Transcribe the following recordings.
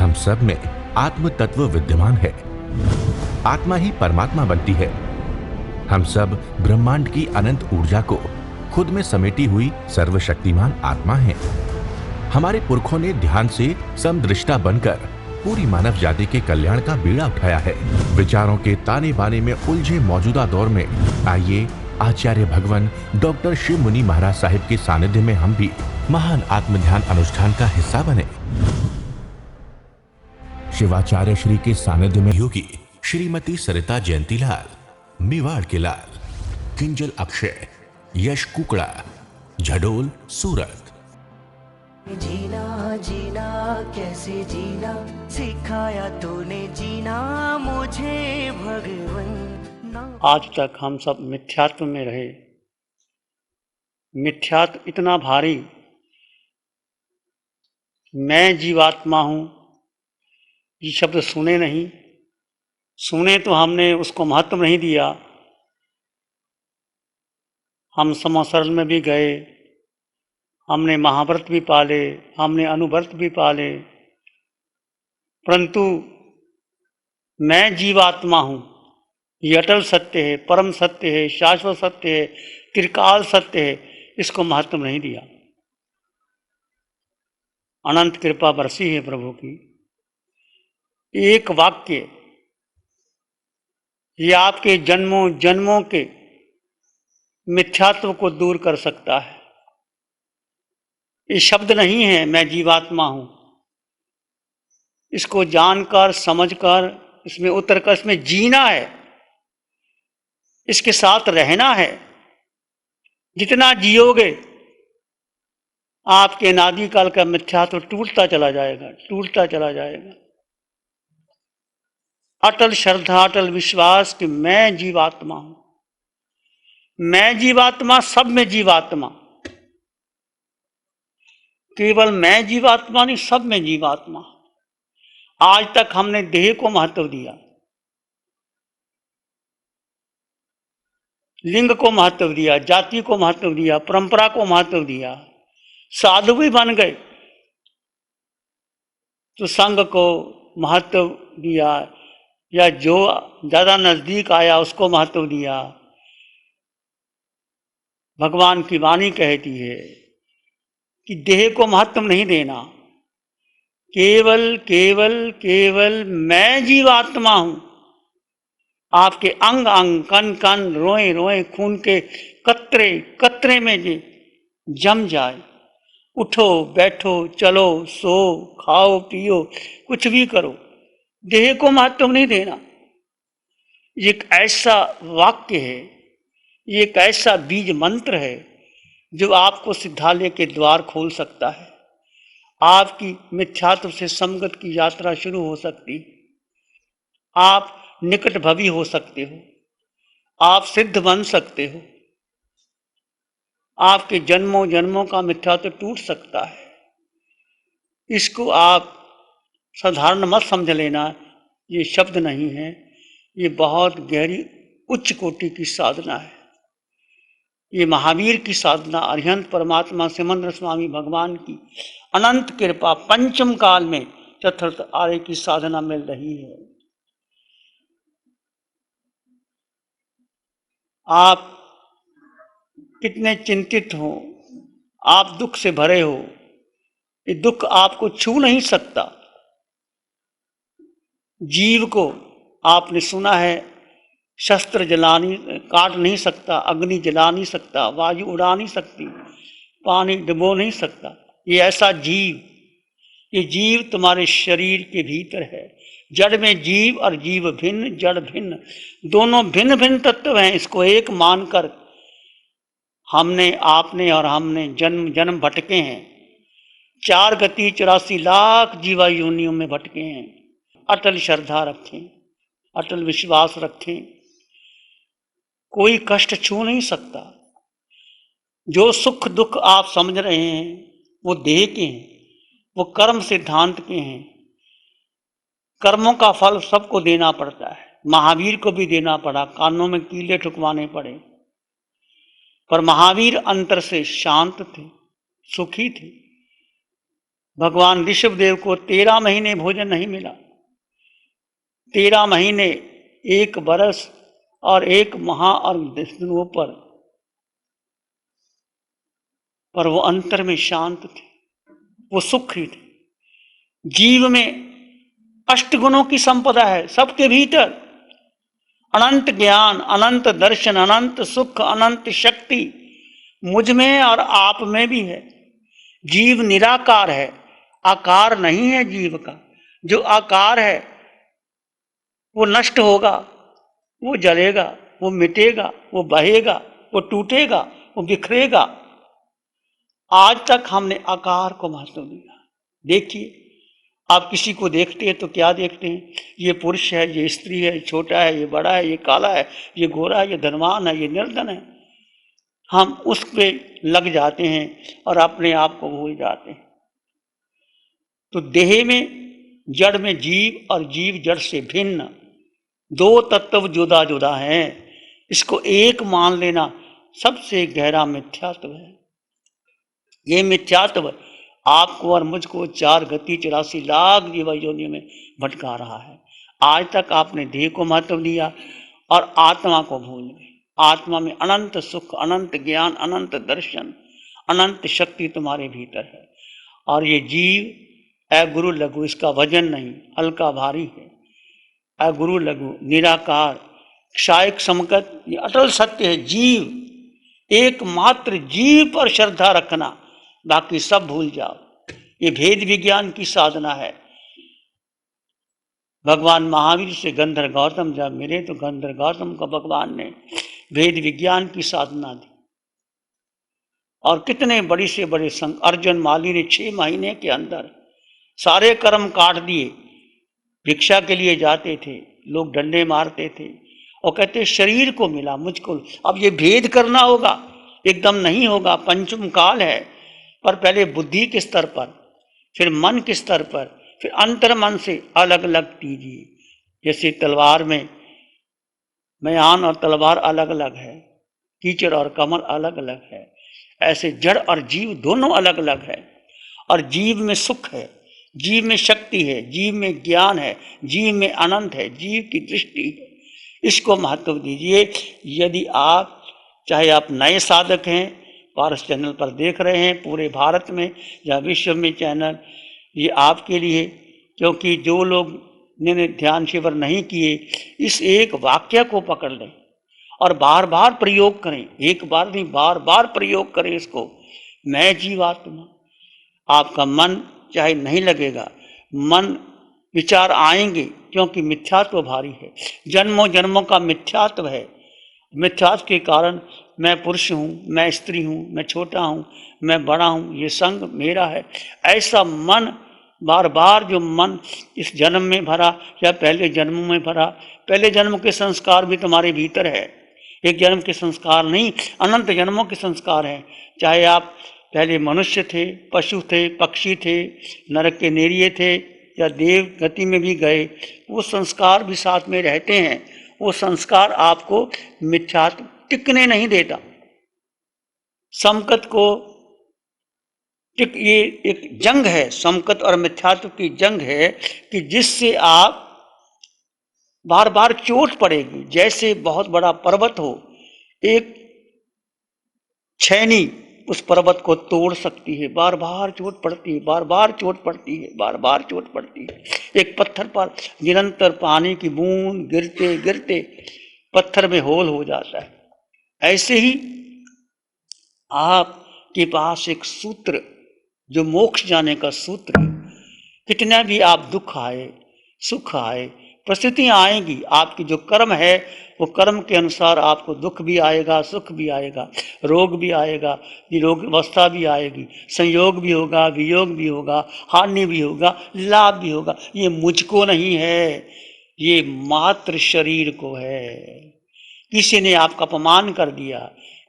हम सब में आत्म तत्व विद्यमान है। आत्मा ही परमात्मा बनती है। हम सब ब्रह्मांड की अनंत ऊर्जा को खुद में समेटी हुई सर्वशक्तिमान आत्मा हैं। हमारे पुरखों ने ध्यान से समदृष्टा बनकर पूरी मानव जाति के कल्याण का बीड़ा उठाया है। विचारों के ताने बाने में उलझे मौजूदा दौर में आइए आचार्य भगवान डॉक्टर शिव मुनि महाराज साहिब के सानिध्य में हम भी महान आत्म ध्यान अनुष्ठान का हिस्सा बने। शिवाचार्य श्री के सानिध्य में योगी श्रीमती सरिता जयंतीलाल, मेवाड़ के लाल, किंजल अक्षय, यश कुकड़ा, झडोल, सूरत। जीना जीना कैसे जीना सिखाया तूने जीना मुझे भगवन। आज तक हम सब मिथ्यात्व में रहे। मिथ्यात्व इतना भारी, मैं जीवात्मा हूं, ये शब्द सुने नहीं। सुने तो हमने उसको महत्व नहीं दिया। हम समासरण में भी गए, हमने महाव्रत भी पाले, हमने अनुव्रत भी पाले, परंतु मैं जीवात्मा हूं, ये अटल सत्य है, परम सत्य है, शाश्वत सत्य है, त्रिकाल सत्य है, इसको महत्व नहीं दिया। अनंत कृपा बरसी है प्रभु की। एक वाक्य ये आपके जन्मों जन्मों के मिथ्यात्व को दूर कर सकता है। ये शब्द नहीं है मैं जीवात्मा हूं, इसको जानकर समझकर इसमें उतरकर इसमें जीना है, इसके साथ रहना है। जितना जियोगे आपके अनादिकाल का मिथ्यात्व टूटता चला जाएगा, टूटता चला जाएगा। अटल श्रद्धा, अटल विश्वास कि मैं जीवात्मा हूं, मैं जीवात्मा, सब में जीवात्मा। केवल मैं जीवात्मा नहीं, सब में जीवात्मा। आज तक हमने देह को महत्व दिया, लिंग को महत्व दिया, जाति को महत्व दिया, परंपरा को महत्व दिया, साधु भी बन गए तो संघ को महत्व दिया, या जो ज्यादा नजदीक आया उसको महत्व दिया। भगवान की वाणी कहती है कि देह को महत्व नहीं देना, केवल केवल केवल मैं जीवात्मा हूं। आपके अंग अंग, कण कण, रोए रोए, खून के कतरे कतरे में जम जाए। उठो बैठो चलो सो खाओ पियो कुछ भी करो, देह को महत्व नहीं देना। ये एक ऐसा वाक्य है, ये एक ऐसा बीज मंत्र है जो आपको सिद्धालय के द्वार खोल सकता है। आपकी मिथ्यात्व से संगत की यात्रा शुरू हो सकती, आप निकट भवी हो सकते हो, आप सिद्ध बन सकते हो, आपके जन्मों जन्मों का मिथ्यात्व टूट सकता है। इसको आप साधारण मत समझ लेना, ये शब्द नहीं है, ये बहुत गहरी उच्च कोटि की साधना है। ये महावीर की साधना, अरिहंत परमात्मा सिमंद्र स्वामी भगवान की अनंत कृपा पंचम काल में चतुर्थ आर्य की साधना मिल रही है। आप कितने चिंतित हो, आप दुख से भरे हो, ये दुख आपको छू नहीं सकता। जीव को आपने सुना है शस्त्र काट नहीं सकता, अग्नि जला नहीं सकता, वायु उड़ा नहीं सकती, पानी डुबो नहीं सकता। ये ऐसा जीव, ये जीव तुम्हारे शरीर के भीतर है। जड़ में जीव और जीव भिन्न, जड़ भिन्न, दोनों भिन्न भिन्न तत्व हैं। इसको एक मानकर हमने, आपने और हमने जन्म जन्म भटके हैं। 4 गति 84 लाख जीवा योनियों में भटके हैं। अटल श्रद्धा रखें, अटल विश्वास रखें, कोई कष्ट छू नहीं सकता। जो सुख दुख आप समझ रहे हैं वो देह के हैं, वो कर्म सिद्धांत के हैं। कर्मों का फल सबको देना पड़ता है, महावीर को भी देना पड़ा, कानों में कीले ठुकवाने पड़े, पर महावीर अंतर से शांत थे, सुखी थे। भगवान ऋषभदेव को 13 महीने भोजन नहीं मिला। 13 महीने, 1 बरस और 1 माह और 10 दिनों पर वो अंतर में शांत थे, वो सुखी थे। जीव में 8 गुणों की संपदा है, सबके भीतर अनंत ज्ञान, अनंत दर्शन, अनंत सुख, अनंत शक्ति मुझ में और आप में भी है। जीव निराकार है, आकार नहीं है जीव का। जो आकार है वो नष्ट होगा, वो जलेगा, वो मिटेगा, वो बहेगा, वो टूटेगा, वो बिखरेगा। आज तक हमने आकार को महत्व दिया। देखिए, आप किसी को देखते हैं तो क्या देखते हैं? ये पुरुष है, ये स्त्री है, ये छोटा है, ये बड़ा है, ये काला है, ये गोरा है, ये धनवान है, ये निर्धन है। हम उस पे लग जाते हैं और अपने आप को भूल जाते हैं। तो देह में, जड़ में जीव और जीव जड़ से भिन्न 2 तत्व जुदा जुदा हैं। इसको एक मान लेना सबसे गहरा मिथ्यात्व है। ये मिथ्यात्व आपको और मुझको 4 गति 84 लाख जीव योनियों में भटका रहा है। आज तक आपने देह को महत्व दिया और आत्मा को भूल गए। आत्मा में अनंत सुख, अनंत ज्ञान, अनंत दर्शन, अनंत शक्ति तुम्हारे भीतर है। और ये जीव गुरु लघु, इसका वजन नहीं, हल्का भारी है। गुरु लघु, निराकार, क्षायक समकत, ये अटल सत्य है। जीव, एकमात्र जीव पर श्रद्धा रखना, बाकी सब भूल जाओ। ये भेद विज्ञान की साधना है। भगवान महावीर से गंधर्व गौतम जब मिले तो गंधर्व गौतम को भगवान ने भेद विज्ञान की साधना दी। और कितने बड़ी से बड़े संघ, अर्जुन माली ने 6 महीने के अंदर सारे कर्म काट दिए। भिक्षा के लिए जाते थे, लोग डंडे मारते थे और कहते शरीर को मिला मुझको। अब ये भेद करना होगा, एकदम नहीं होगा, पंचम काल है। पर पहले बुद्धि के स्तर पर, फिर मन के स्तर पर, फिर अंतर मन से अलग अलग कीजिए। जैसे तलवार में म्यान और तलवार अलग अलग है, कीचड़ और कमल अलग अलग है, ऐसे जड़ और जीव दोनों अलग अलग है। और जीव में सुख है, जीव में शक्ति है, जीव में ज्ञान है, जीव में अनंत है, जीव की दृष्टि है। इसको महत्व दीजिए। यदि आप, चाहे आप नए साधक हैं, पारस चैनल पर देख रहे हैं, पूरे भारत में या विश्व में चैनल, ये आपके लिए, क्योंकि जो लोग ने ध्यान शिविर नहीं किए, इस एक वाक्य को पकड़ लें और बार बार प्रयोग करें। एक बार नहीं, बार बार प्रयोग करें इसको। मैं जीवात्मा। आपका मन चाहे नहीं लगेगा, मन विचार आएंगे, क्योंकि मिथ्यात्व भारी है, जन्मों जन्मों का मिथ्यात्व है। मिथ्यात्व के कारण मैं पुरुष हूँ, मैं स्त्री हूँ, मैं छोटा हूँ, मैं बड़ा हूँ, ये संग मेरा है, ऐसा मन बार बार जो मन इस जन्म में भरा या पहले जन्म में भरा, पहले जन्म के संस्कार भी तुम्हारे भीतर है। एक जन्म के संस्कार नहीं, अनंत जन्मों के संस्कार हैं। चाहे आप पहले मनुष्य थे, पशु थे, पक्षी थे, नरक के नेरिये थे या देव गति में भी गए, वो संस्कार भी साथ में रहते हैं। वो संस्कार आपको मिथ्यात्व टिकने नहीं देता। समकत को ये एक जंग है, समकत और मिथ्यात्व की जंग है कि जिससे आप बार बार चोट पड़ेगी। जैसे बहुत बड़ा पर्वत हो, एक छैनी उस पर्वत को तोड़ सकती है, बार बार चोट पड़ती है, बार बार चोट पड़ती है, बार बार चोट पड़ती है। एक पत्थर पर निरंतर पानी की बूंद गिरते गिरते पत्थर में होल हो जाता है। ऐसे ही आपके पास एक सूत्र, जो मोक्ष जाने का सूत्र है। कितना भी आप दुख आए, सुख आए, परिस्थितियां आएंगी, आपकी जो कर्म है वो कर्म के अनुसार आपको दुख भी आएगा, सुख भी आएगा, रोग भी आएगा, निरोग अवस्था भी आएगी, संयोग भी होगा, वियोग भी होगा, हानि भी होगा, लाभ भी होगा। ये मुझको नहीं है, ये मात्र शरीर को है। किसी ने आपका अपमान कर दिया,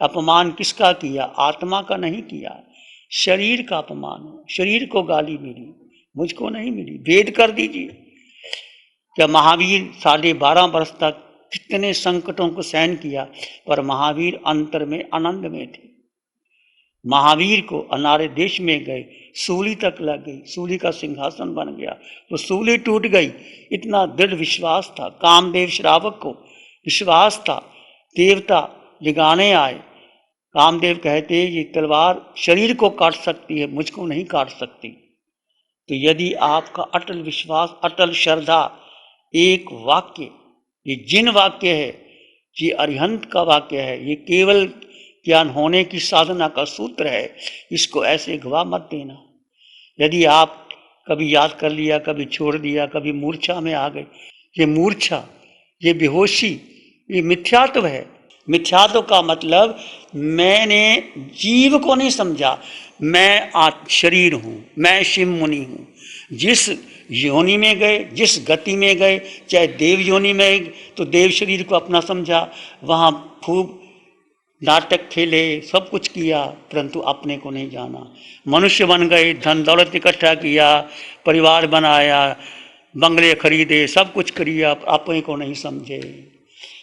अपमान किसका किया? आत्मा का नहीं किया, शरीर का अपमान। शरीर को गाली मिली, मुझको नहीं मिली। भेद कर दीजिए। क्या महावीर 12.5 वर्ष तक कितने संकटों को सहन किया, पर महावीर अंतर में आनंद में थे। महावीर को अनारे देश में गए, सूली तक लग गई, सूली का सिंहासन बन गया, तो सूली टूट गई। इतना दृढ़ विश्वास था कामदेव श्रावक को, विश्वास था। देवता जगाने आए, कामदेव कहते ये तलवार शरीर को काट सकती है, मुझको नहीं काट सकती। तो यदि आपका अटल विश्वास, अटल श्रद्धा, एक वाक्य, ये जिन वाक्य है, ये अरिहंत का वाक्य है, ये केवल ज्ञान होने की साधना का सूत्र है, इसको ऐसे गवा मत देना। यदि आप कभी याद कर लिया, कभी छोड़ दिया, कभी मूर्छा में आ गए, ये मूर्छा, ये बेहोशी, ये मिथ्यात्व है। मिथ्यात्व का मतलब मैंने जीव को नहीं समझा, मैं शरीर हूँ, मैं शिव मुनि हूँ। जिस योनि में गए, जिस गति में गए, चाहे देव योनि में तो देव शरीर को अपना समझा, वहाँ खूब नाटक खेले, सब कुछ किया, परंतु अपने को नहीं जाना। मनुष्य बन गए, धन दौलत इकट्ठा किया, परिवार बनाया, बंगले खरीदे, सब कुछ किया, अपने को नहीं समझे।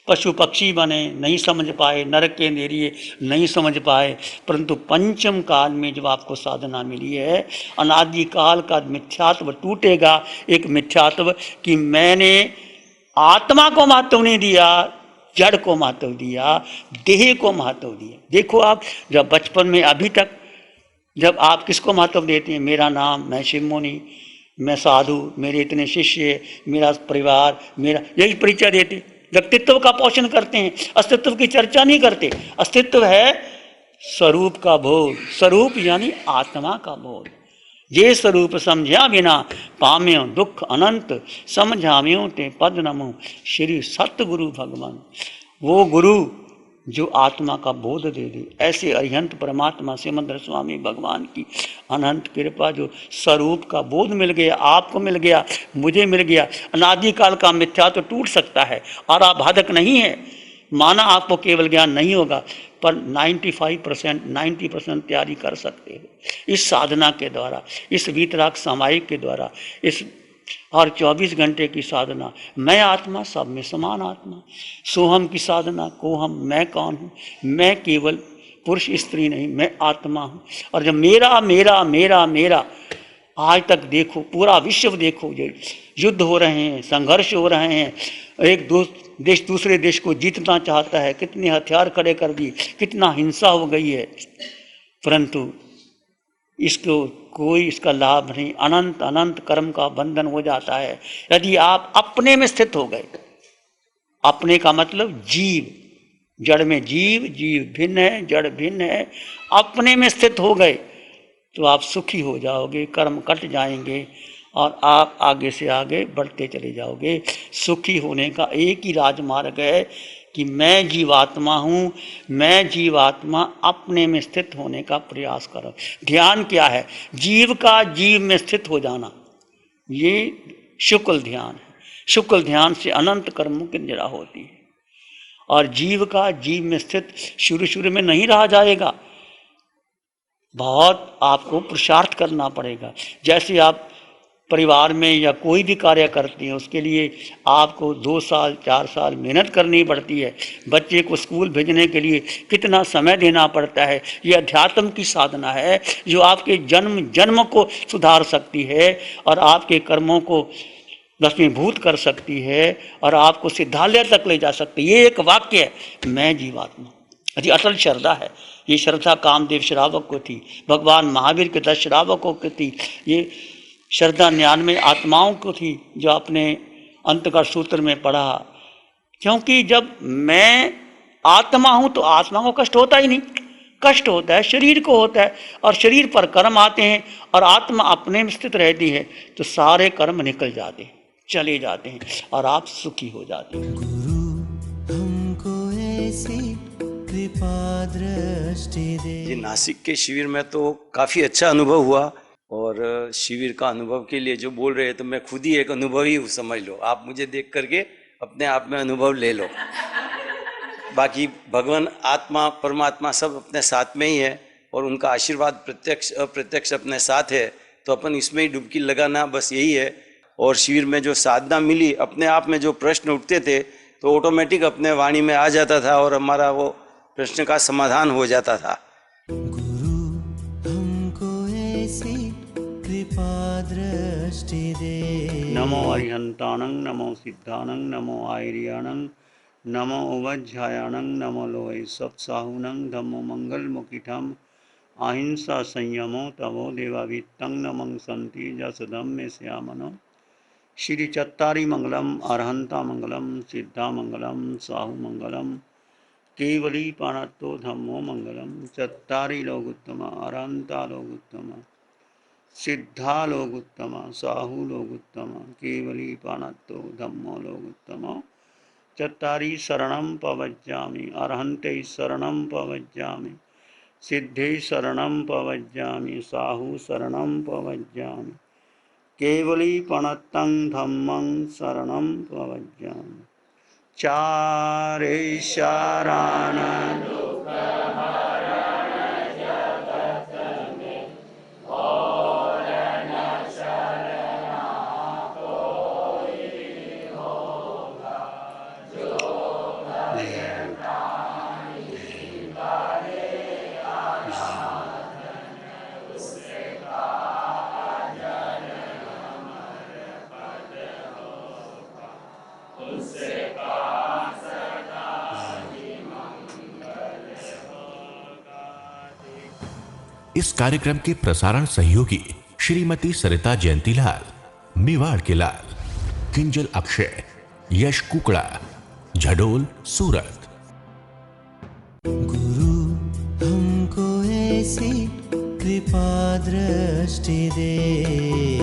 पशु पक्षी बने, नहीं समझ पाए, नरक के नेरिए नहीं समझ पाए। परंतु पंचम काल में जब आपको साधना मिली है, अनादि काल का मिथ्यात्व टूटेगा। एक मिथ्यात्व कि मैंने आत्मा को महत्व नहीं दिया, जड़ को महत्व दिया, देह को महत्व दिया। देखो आप जब बचपन में अभी तक जब आप किसको महत्व देते हैं, मेरा नाम, मैं शिव मुनि, मैं साधु, मेरे इतने शिष्य, मेरा परिवार, मेरा, यही परिचय देते। व्यक्तित्व का पोषण करते हैं, अस्तित्व की चर्चा नहीं करते। अस्तित्व है स्वरूप का बोध, स्वरूप यानी आत्मा का बोध। ये स्वरूप समझा बिना पाम्यो दुख अनंत, समझाम्यो ते पद नमो श्री सतगुरु भगवान। वो गुरु जो आत्मा का बोध दे दे, ऐसे अरिहंत परमात्मा सिमंदर स्वामी भगवान की अनंत कृपा, जो स्वरूप का बोध मिल गया, आपको मिल गया, मुझे मिल गया। अनादिकाल का मिथ्या तो टूट सकता है और आबाधक नहीं है, माना आपको केवल ज्ञान नहीं होगा, पर 95% 90% तैयारी कर सकते हो इस साधना के द्वारा, इस वीतराग सामायिक के द्वारा, इस और 24 घंटे की साधना। मैं आत्मा, सब में समान आत्मा, सोहम की साधना, कोहम, मैं कौन हूँ, मैं केवल पुरुष स्त्री नहीं, मैं आत्मा हूँ। और जब मेरा मेरा मेरा मेरा, आज तक देखो पूरा विश्व देखो, ये युद्ध हो रहे हैं, संघर्ष हो रहे हैं, एक देश दूसरे देश को जीतना चाहता है, कितने हथियार खड़े कर दिए, कितना हिंसा हो गई है, परंतु इसको कोई इसका लाभ नहीं। अनंत अनंत कर्म का बंधन हो जाता है यदि आप अपने में स्थित हो गए। अपने का मतलब जीव, जड़ में जीव, जीव भिन्न है, जड़ भिन्न है। अपने में स्थित हो गए तो आप सुखी हो जाओगे, कर्म कट जाएंगे और आप आगे से आगे बढ़ते चले जाओगे। सुखी होने का एक ही राजमार्ग है कि मैं जीवात्मा हूँ, मैं जीवात्मा अपने में स्थित होने का प्रयास करो। ध्यान क्या है? जीव का जीव में स्थित हो जाना, ये शुक्ल ध्यान है। शुक्ल ध्यान से अनंत कर्मों की निरा होती है और जीव का जीव में स्थित शुरू में नहीं रहा जाएगा, बहुत आपको पुरुषार्थ करना पड़ेगा। जैसे आप परिवार में या कोई भी कार्य करते हैं, उसके लिए आपको 2 साल 4 साल मेहनत करनी पड़ती है। बच्चे को स्कूल भेजने के लिए कितना समय देना पड़ता है। ये अध्यात्म की साधना है जो आपके जन्म जन्म को सुधार सकती है और आपके कर्मों को भस्मीभूत कर सकती है और आपको सिद्धालय तक ले जा सकती है। ये एक वाक्य है, मैं जीवात्मा। अति अटल श्रद्धा है। ये श्रद्धा कामदेव श्रावक को थी, भगवान महावीर के 10 श्रावकों को थी, ये श्रद्धा 99 आत्माओं को थी जो आपने अंत का सूत्र में पढ़ा। क्योंकि जब मैं आत्मा हूं तो आत्मा को कष्ट होता ही नहीं, कष्ट होता है शरीर को होता है और शरीर पर कर्म आते हैं और आत्मा अपने में स्थित रहती है तो सारे कर्म निकल जाते हैं, चले जाते हैं और आप सुखी हो जाते हैं। गुरु हमको ऐसी कृपा दृष्टि दे। ये नासिक के शिविर में तो काफ़ी अच्छा अनुभव हुआ और शिविर का अनुभव के लिए जो बोल रहे हैं तो मैं खुद ही एक अनुभवी हूँ, समझ लो। आप मुझे देख करके अपने आप में अनुभव ले लो। बाकी भगवान आत्मा परमात्मा सब अपने साथ में ही है और उनका आशीर्वाद प्रत्यक्ष अप्रत्यक्ष अपने साथ है, तो अपन इसमें ही डुबकी लगाना, बस यही है। और शिविर में जो साधना मिली, अपने आप में जो प्रश्न उठते थे तो ऑटोमेटिक अपने वाणी में आ जाता था और हमारा वो प्रश्न का समाधान हो जाता था। गुरु हमको ऐसी दृष्टि दे। नमो अरिहंताणं नमो सिद्धाणं नमो आयर्याणं नमो उवज्झायाणं नमो लोय सप्साहुनं धम्मो मंगलमुखिठम अहिंसा संयमो तमो देवाभित्तं नमं सन्ति जसदम में श्यामनो श्री चत्तारी मंगलम अरहंता मंगलम सिद्धा मंगलम साहु मंगलम केवली पाणत्तो धम्मो मंगलम चत्तारी लोगुत्तम अरहंता लोगुत्तम सिद्धा लोगुत्तम साहु लोगुत्तम केवली पाणत्तो धम्मो लोगुत्तम चत्तारी शरणं पवज्जामि अरहन्ते शरणं पवज्जामि सिद्धे शरणं पवज्जामि साहु शरणं पवज्जामि केवली पणत्तं धम्मं शरणं पवज्जामि चारे शरणं इस कार्यक्रम के प्रसारण सहयोगी श्रीमती सरिता जयंतीलाल, मेवाड़ के लाल, किंजल अक्षय, यश कुकड़ा, झडोल, सूरत। गुरु हमको ऐसी कृपा दृष्टि दे।